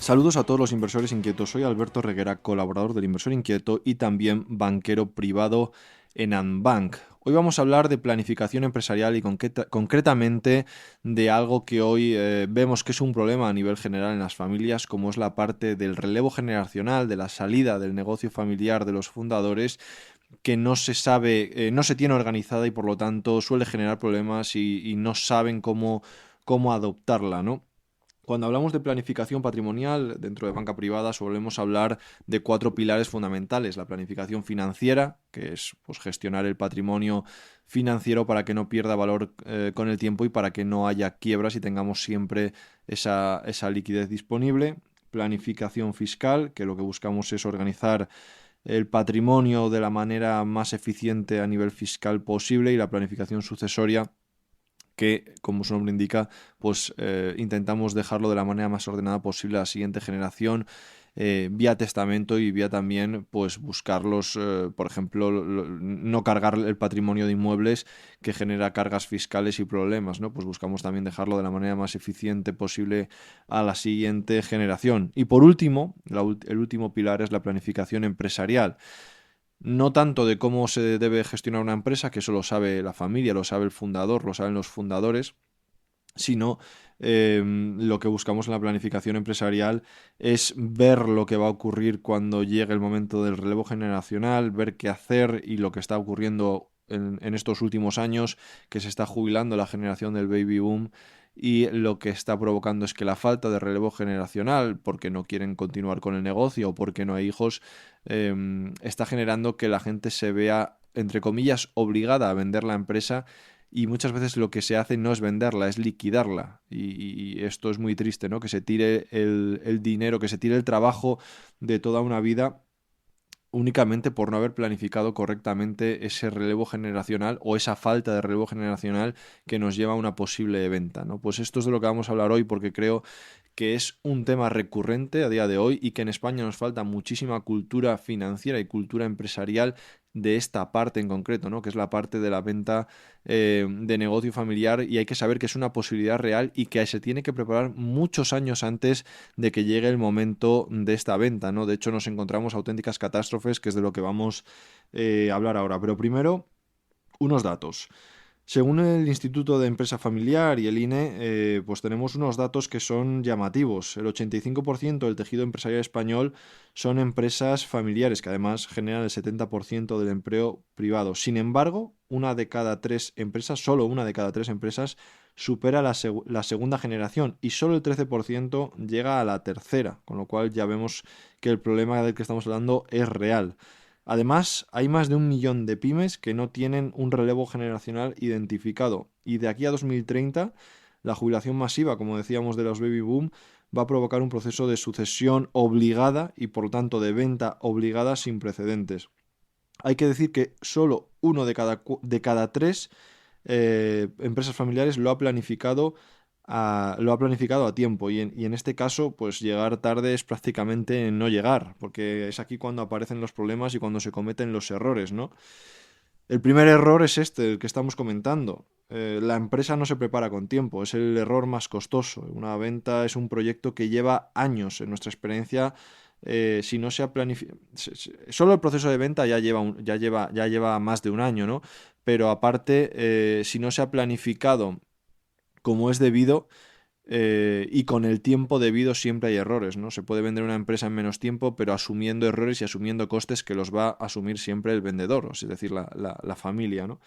Saludos a todos los inversores inquietos. Soy Alberto Reguera, colaborador del Inversor Inquieto y también banquero privado en Anbank. Hoy vamos a hablar de planificación empresarial y concretamente de algo que hoy vemos que es un problema a nivel general en las familias, como es la parte del relevo generacional, de la salida del negocio familiar de los fundadores, que no se sabe, no se tiene organizada y por lo tanto suele generar problemas y no saben cómo adoptarla, ¿no? Cuando hablamos de planificación patrimonial dentro de banca privada solemos hablar de cuatro pilares fundamentales. La planificación financiera, que es pues, gestionar el patrimonio financiero para que no pierda valor con el tiempo y para que no haya quiebras y tengamos siempre esa liquidez disponible. Planificación fiscal, que lo que buscamos es organizar el patrimonio de la manera más eficiente a nivel fiscal posible, y la planificación sucesoria, que, como su nombre indica, pues intentamos dejarlo de la manera más ordenada posible a la siguiente generación, vía testamento y vía también pues buscarlos, por ejemplo, no cargar el patrimonio de inmuebles que genera cargas fiscales y problemas, ¿no? Pues buscamos también dejarlo de la manera más eficiente posible a la siguiente generación. Y por último, el último pilar es la planificación empresarial. No tanto de cómo se debe gestionar una empresa, que eso lo sabe la familia, lo sabe el fundador, lo saben los fundadores, sino lo que buscamos en la planificación empresarial es ver lo que va a ocurrir cuando llegue el momento del relevo generacional, ver qué hacer y lo que está ocurriendo en estos últimos años, que se está jubilando la generación del baby boom, y lo que está provocando es que la falta de relevo generacional, porque no quieren continuar con el negocio o porque no hay hijos, está generando que la gente se vea, entre comillas, obligada a vender la empresa, y muchas veces lo que se hace no es venderla, es liquidarla. Y esto es muy triste, ¿no? Que se tire el dinero, que se tire el trabajo de toda una vida únicamente por no haber planificado correctamente ese relevo generacional o esa falta de relevo generacional que nos lleva a una posible venta, ¿no? Pues esto es de lo que vamos a hablar hoy, porque creo que es un tema recurrente a día de hoy y que en España nos falta muchísima cultura financiera y cultura empresarial de esta parte en concreto, ¿no? Que es la parte de la venta de negocio familiar, y hay que saber que es una posibilidad real y que se tiene que preparar muchos años antes de que llegue el momento de esta venta, ¿no? De hecho, nos encontramos auténticas catástrofes, que es de lo que vamos a hablar ahora. Pero primero, unos datos. Según el Instituto de Empresa Familiar y el INE, pues tenemos unos datos que son llamativos. El 85% del tejido empresarial español son empresas familiares, que además generan el 70% del empleo privado. Sin embargo, una de cada tres empresas, solo una de cada tres empresas, supera la segunda generación, y solo el 13% llega a la tercera, con lo cual ya vemos que el problema del que estamos hablando es real. Además, hay más de 1 millón de pymes que no tienen un relevo generacional identificado, y de aquí a 2030 la jubilación masiva, como decíamos, de los baby boom va a provocar un proceso de sucesión obligada y por lo tanto de venta obligada sin precedentes. Hay que decir que solo uno de cada tres empresas familiares lo ha planificado a tiempo, y en este caso pues llegar tarde es prácticamente no llegar, porque es aquí cuando aparecen los problemas y cuando se cometen los errores, ¿no? El primer error es este, el que estamos comentando. La empresa no se prepara con tiempo, es el error más costoso. Una venta es un proyecto que lleva años. En nuestra experiencia, si no se ha planificado, solo el proceso de venta ya lleva más de un año, ¿no? Pero aparte, si no se ha planificado como es debido, y con el tiempo debido, siempre hay errores, ¿no? Se puede vender una empresa en menos tiempo, pero asumiendo errores y asumiendo costes que los va a asumir siempre el vendedor, es decir, la familia, ¿no?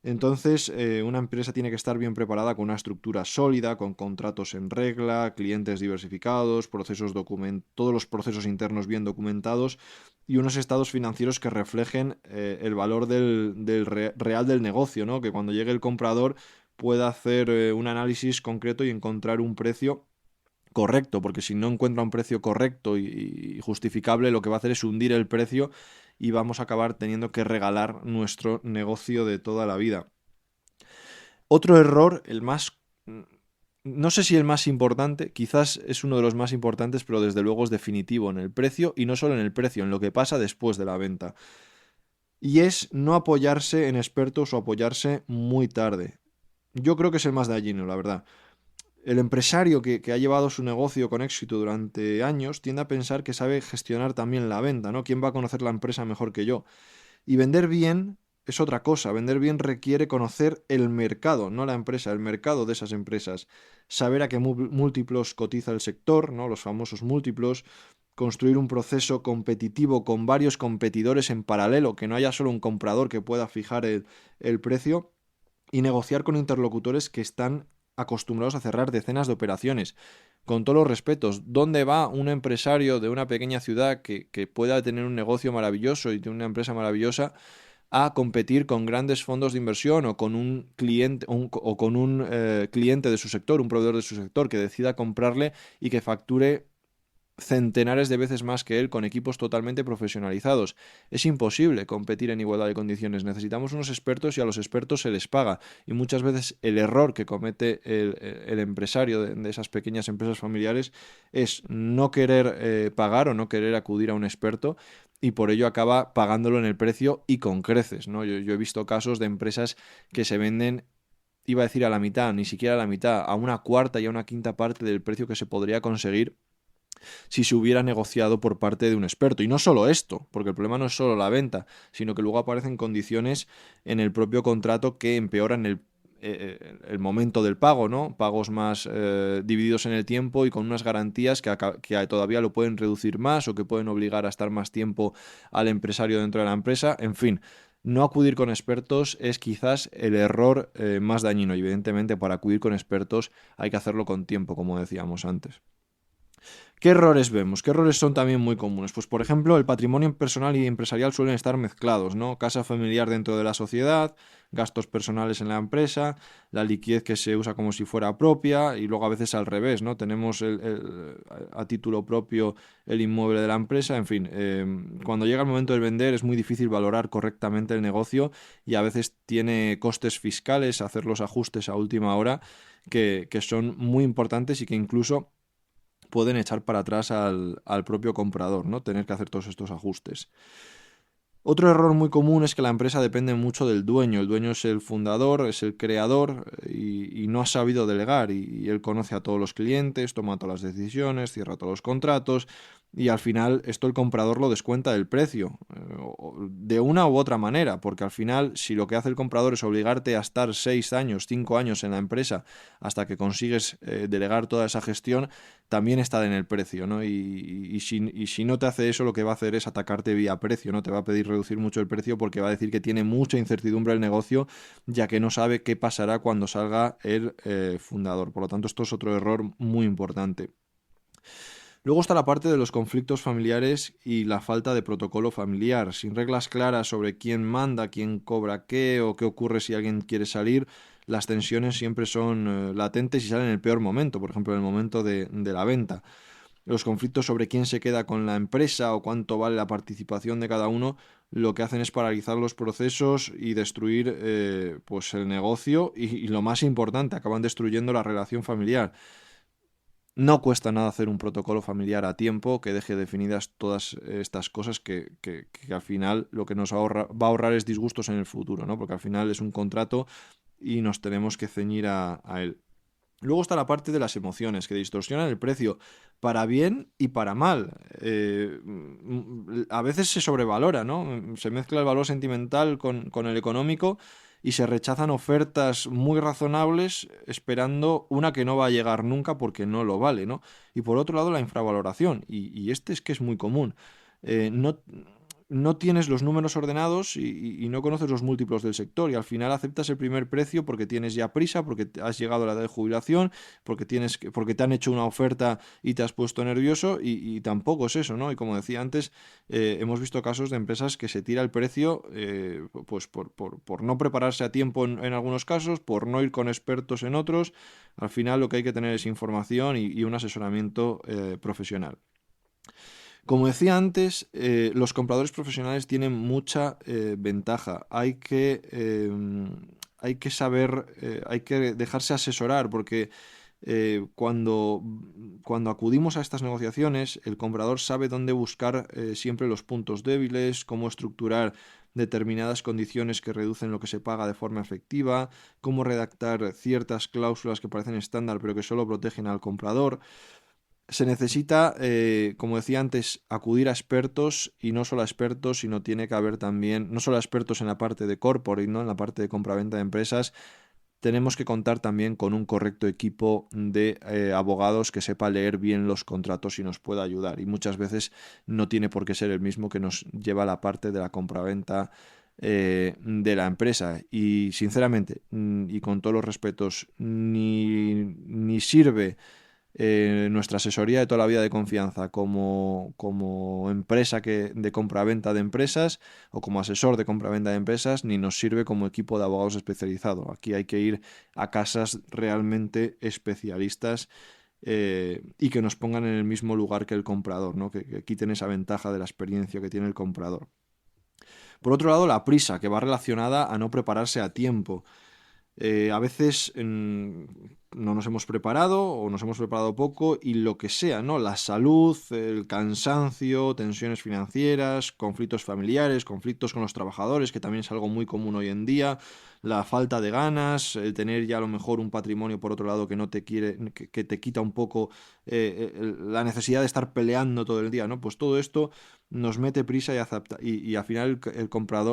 Entonces, una empresa tiene que estar bien preparada, con una estructura sólida, con contratos en regla, clientes diversificados, todos los procesos internos bien documentados, y unos estados financieros que reflejen el valor real del negocio, ¿no? Que cuando llegue el comprador pueda hacer un análisis concreto y encontrar un precio correcto, porque si no encuentra un precio correcto y justificable, lo que va a hacer es hundir el precio y vamos a acabar teniendo que regalar nuestro negocio de toda la vida. Otro error, no sé si el más importante, quizás es uno de los más importantes, pero desde luego es definitivo en el precio, y no solo en el precio, en lo que pasa después de la venta. Y es no apoyarse en expertos o apoyarse muy tarde. Yo creo que es el más dañino, la verdad. El empresario que ha llevado su negocio con éxito durante años tiende a pensar que sabe gestionar también la venta, ¿no? ¿Quién va a conocer la empresa mejor que yo? Y vender bien es otra cosa. Vender bien requiere conocer el mercado, no la empresa, el mercado de esas empresas. Saber a qué múltiplos cotiza el sector, ¿no? Los famosos múltiplos. Construir un proceso competitivo con varios competidores en paralelo, que no haya solo un comprador que pueda fijar el precio. Y negociar con interlocutores que están acostumbrados a cerrar decenas de operaciones. Con todos los respetos, ¿dónde va un empresario de una pequeña ciudad que pueda tener un negocio maravilloso y de una empresa maravillosa a competir con grandes fondos de inversión o con un cliente o con un cliente de su sector, un proveedor de su sector que decida comprarle y que facture centenares de veces más que él con equipos totalmente profesionalizados? Es imposible competir en igualdad de condiciones. Necesitamos unos expertos y a los expertos se les paga. Y muchas veces el error que comete el empresario de esas pequeñas empresas familiares es no querer pagar o no querer acudir a un experto, y por ello acaba pagándolo en el precio y con creces, ¿no? Yo he visto casos de empresas que se venden, iba a decir a la mitad, ni siquiera a la mitad, a una cuarta y a una quinta parte del precio que se podría conseguir si se hubiera negociado por parte de un experto. Y no solo esto, porque el problema no es solo la venta, sino que luego aparecen condiciones en el propio contrato que empeoran el momento del pago, ¿no? Pagos más divididos en el tiempo y con unas garantías que todavía lo pueden reducir más o que pueden obligar a estar más tiempo al empresario dentro de la empresa. En fin, no acudir con expertos es quizás el error más dañino. Y evidentemente, para acudir con expertos hay que hacerlo con tiempo, como decíamos antes. ¿Qué errores vemos? ¿Qué errores son también muy comunes? Pues, por ejemplo, el patrimonio personal y empresarial suelen estar mezclados, ¿no? Casa familiar dentro de la sociedad, gastos personales en la empresa, la liquidez que se usa como si fuera propia, y luego a veces al revés, ¿no? Tenemos a título propio el inmueble de la empresa. En fin, cuando llega el momento de vender es muy difícil valorar correctamente el negocio y a veces tiene costes fiscales hacer los ajustes a última hora que son muy importantes y que incluso pueden echar para atrás al propio comprador, ¿no? Tener que hacer todos estos ajustes. Otro error muy común es que la empresa depende mucho del dueño. El dueño es el fundador, es el creador y no ha sabido delegar. Y él conoce a todos los clientes, toma todas las decisiones, cierra todos los contratos y al final esto el comprador lo descuenta del precio, de una u otra manera, porque al final si lo que hace el comprador es obligarte a estar 6 años, 5 años en la empresa hasta que consigues delegar toda esa gestión, también está en el precio, ¿no? Y si no te hace eso, lo que va a hacer es atacarte vía precio, ¿no? Te va a pedir reducir mucho el precio porque va a decir que tiene mucha incertidumbre el negocio, ya que no sabe qué pasará cuando salga el fundador. Por lo tanto, esto es otro error muy importante. Luego está la parte de los conflictos familiares y la falta de protocolo familiar. Sin reglas claras sobre quién manda, quién cobra qué o qué ocurre si alguien quiere salir, las tensiones siempre son latentes y salen en el peor momento, por ejemplo, en el momento de la venta. Los conflictos sobre quién se queda con la empresa o cuánto vale la participación de cada uno, lo que hacen es paralizar los procesos y destruir pues el negocio y lo más importante, acaban destruyendo la relación familiar. No cuesta nada hacer un protocolo familiar a tiempo que deje definidas todas estas cosas que al final lo que nos va a ahorrar es disgustos en el futuro, ¿no? Porque al final es un contrato y nos tenemos que ceñir a él. Luego está la parte de las emociones, que distorsionan el precio para bien y para mal. A veces se sobrevalora, ¿no? Se mezcla el valor sentimental con el económico y se rechazan ofertas muy razonables esperando una que no va a llegar nunca porque no lo vale, ¿no? Y por otro lado, la infravaloración. Y este es que es muy común. No tienes los números ordenados y no conoces los múltiplos del sector y al final aceptas el primer precio porque tienes ya prisa, porque has llegado a la edad de jubilación, porque te han hecho una oferta y te has puesto nervioso y tampoco es eso, ¿no? Y como decía antes, hemos visto casos de empresas que se tira el precio pues por no prepararse a tiempo en algunos casos, por no ir con expertos en otros. Al final lo que hay que tener es información y un asesoramiento profesional. Como decía antes, los compradores profesionales tienen mucha ventaja. Hay que saber, hay que dejarse asesorar porque cuando acudimos a estas negociaciones, el comprador sabe dónde buscar siempre los puntos débiles, cómo estructurar determinadas condiciones que reducen lo que se paga de forma efectiva, cómo redactar ciertas cláusulas que parecen estándar pero que solo protegen al comprador. Se necesita, como decía antes, acudir a expertos, y no solo a expertos, sino tiene que haber también, no solo a expertos en la parte de corporate, ¿no? En la parte de compraventa de empresas. Tenemos que contar también con un correcto equipo de abogados que sepa leer bien los contratos y nos pueda ayudar. Y muchas veces no tiene por qué ser el mismo que nos lleva a la parte de la compraventa de la empresa. Y sinceramente, y con todos los respetos, ni sirve nuestra asesoría de toda la vida de confianza como empresa de compraventa de empresas o como asesor de compraventa de empresas, ni nos sirve como equipo de abogados especializado. Aquí hay que ir a casas realmente especialistas y que nos pongan en el mismo lugar que el comprador, ¿no? Que quiten esa ventaja de la experiencia que tiene el comprador. Por otro lado, la prisa, que va relacionada a no prepararse a tiempo. A veces no nos hemos preparado o nos hemos preparado poco y lo que sea, ¿no? La salud, el cansancio, tensiones financieras, conflictos familiares, conflictos con los trabajadores, que también es algo muy común hoy en día, la falta de ganas, el tener ya a lo mejor un patrimonio por otro lado que no te quiere, que te quita un poco la necesidad de estar peleando todo el día, ¿no? Pues todo esto nos mete prisa y al final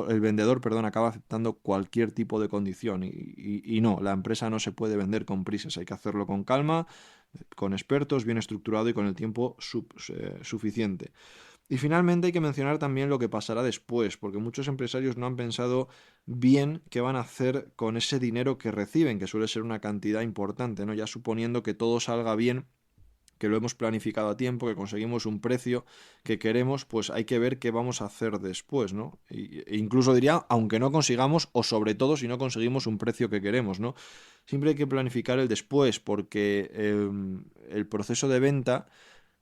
el vendedor, perdón, acaba aceptando cualquier tipo de condición y no, la empresa no se puede vender con prisas, hay que hacerlo con calma, con expertos, bien estructurado y con el tiempo suficiente. Y finalmente hay que mencionar también lo que pasará después, porque muchos empresarios no han pensado bien qué van a hacer con ese dinero que reciben, que suele ser una cantidad importante, ¿no? Ya suponiendo que todo salga bien, que lo hemos planificado a tiempo, que conseguimos un precio que queremos, pues hay que ver qué vamos a hacer después, ¿no? E incluso diría, aunque no consigamos, o sobre todo si no conseguimos un precio que queremos, ¿no? Siempre hay que planificar el después, porque el proceso de venta,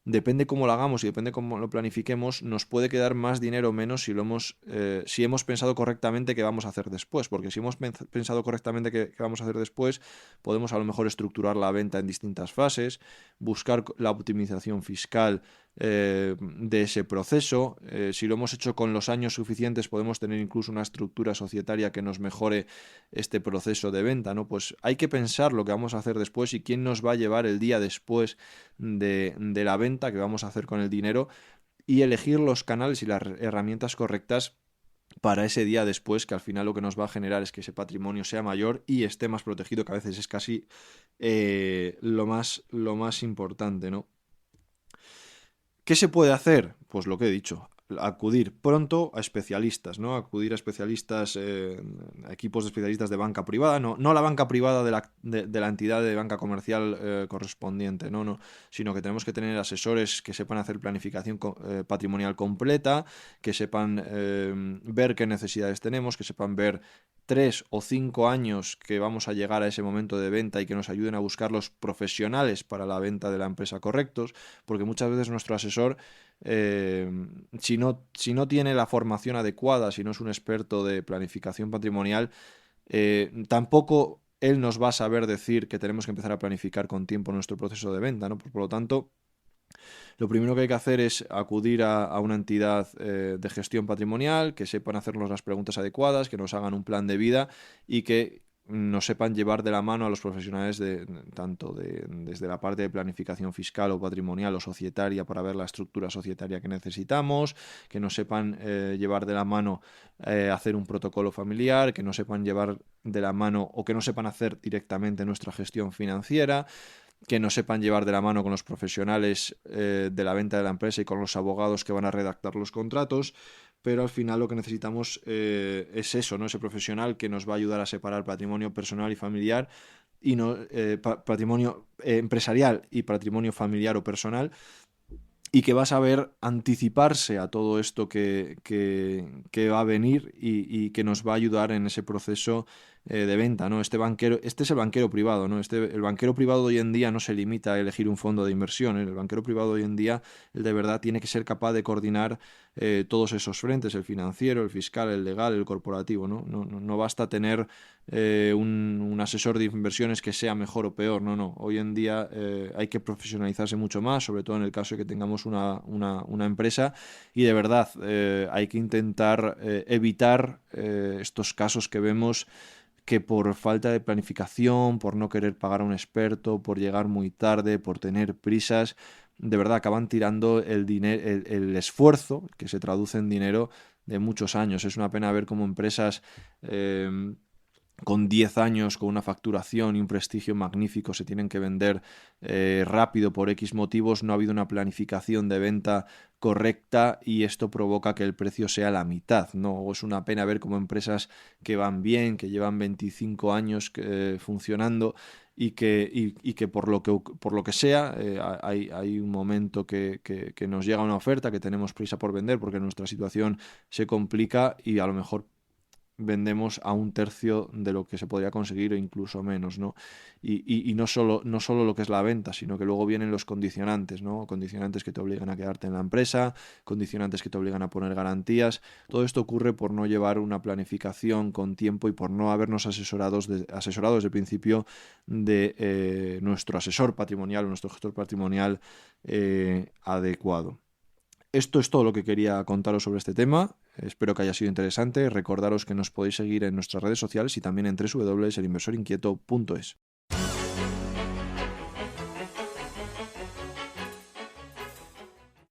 depende cómo lo hagamos y depende cómo lo planifiquemos, nos puede quedar más dinero o menos si hemos pensado correctamente qué vamos a hacer después. Porque si hemos pensado correctamente qué vamos a hacer después, podemos a lo mejor estructurar la venta en distintas fases, buscar la optimización fiscal de ese proceso. Si lo hemos hecho con los años suficientes, podemos tener incluso una estructura societaria que nos mejore este proceso de venta, ¿no? Pues hay que pensar lo que vamos a hacer después y quién nos va a llevar el día después de la venta que vamos a hacer con el dinero, y elegir los canales y las herramientas correctas para ese día después, que al final lo que nos va a generar es que ese patrimonio sea mayor y esté más protegido, que a veces es casi lo más importante, ¿no? ¿Qué se puede hacer? Pues lo que he dicho, acudir pronto a especialistas, ¿no? Acudir a especialistas, a equipos de especialistas de banca privada, no la banca privada de la entidad de banca comercial correspondiente, no, sino que tenemos que tener asesores que sepan hacer planificación patrimonial completa, que sepan ver qué necesidades tenemos, que sepan ver 3 o 5 años que vamos a llegar a ese momento de venta y que nos ayuden a buscar los profesionales para la venta de la empresa correctos, porque muchas veces nuestro asesor, si no tiene la formación adecuada, si no es un experto de planificación patrimonial, tampoco él nos va a saber decir que tenemos que empezar a planificar con tiempo nuestro proceso de venta, ¿no? Por lo tanto, lo primero que hay que hacer es acudir a una entidad de gestión patrimonial, que sepan hacernos las preguntas adecuadas, que nos hagan un plan de vida y que nos sepan llevar de la mano a los profesionales desde la parte de planificación fiscal o patrimonial o societaria, para ver la estructura societaria que necesitamos, que nos sepan llevar de la mano hacer un protocolo familiar, que nos sepan llevar de la mano o que no sepan hacer directamente nuestra gestión financiera, que nos sepan llevar de la mano con los profesionales de la venta de la empresa y con los abogados que van a redactar los contratos, pero al final lo que necesitamos es eso, ¿no? Ese profesional que nos va a ayudar a separar patrimonio personal y familiar, y no patrimonio empresarial y patrimonio familiar o personal, y que va a saber anticiparse a todo esto que va a venir y que nos va a ayudar en ese proceso de venta, ¿no? Este es el banquero privado, ¿no? El banquero privado de hoy en día no se limita a elegir un fondo de inversión, ¿eh? El banquero privado de hoy en día, él de verdad tiene que ser capaz de coordinar todos esos frentes, el financiero, el fiscal, el legal, el corporativo, ¿no? No basta tener un asesor de inversiones que sea mejor o peor, no. Hoy en día hay que profesionalizarse mucho más, sobre todo en el caso de que tengamos una empresa, y de verdad hay que intentar evitar estos casos que vemos que por falta de planificación, por no querer pagar a un experto, por llegar muy tarde, por tener prisas, de verdad acaban tirando el esfuerzo, que se traduce en dinero, de muchos años. Es una pena ver cómo empresas con 10 años, con una facturación y un prestigio magnífico, se tienen que vender rápido por X motivos. No ha habido una planificación de venta correcta y esto provoca que el precio sea la mitad, ¿no? Es una pena ver cómo empresas que van bien, que llevan 25 años funcionando y que por lo que sea hay un momento que nos llega una oferta, que tenemos prisa por vender porque nuestra situación se complica y a lo mejor vendemos a un tercio de lo que se podría conseguir o incluso menos, ¿no? Y no solo lo que es la venta, sino que luego vienen los condicionantes, ¿no? Condicionantes que te obligan a quedarte en la empresa, condicionantes que te obligan a poner garantías. Todo esto ocurre por no llevar una planificación con tiempo y por no habernos asesorado desde el principio de nuestro asesor patrimonial o nuestro gestor patrimonial adecuado. Esto es todo lo que quería contaros sobre este tema. Espero que haya sido interesante. Recordaros que nos podéis seguir en nuestras redes sociales y también en www.elinversorinquieto.es.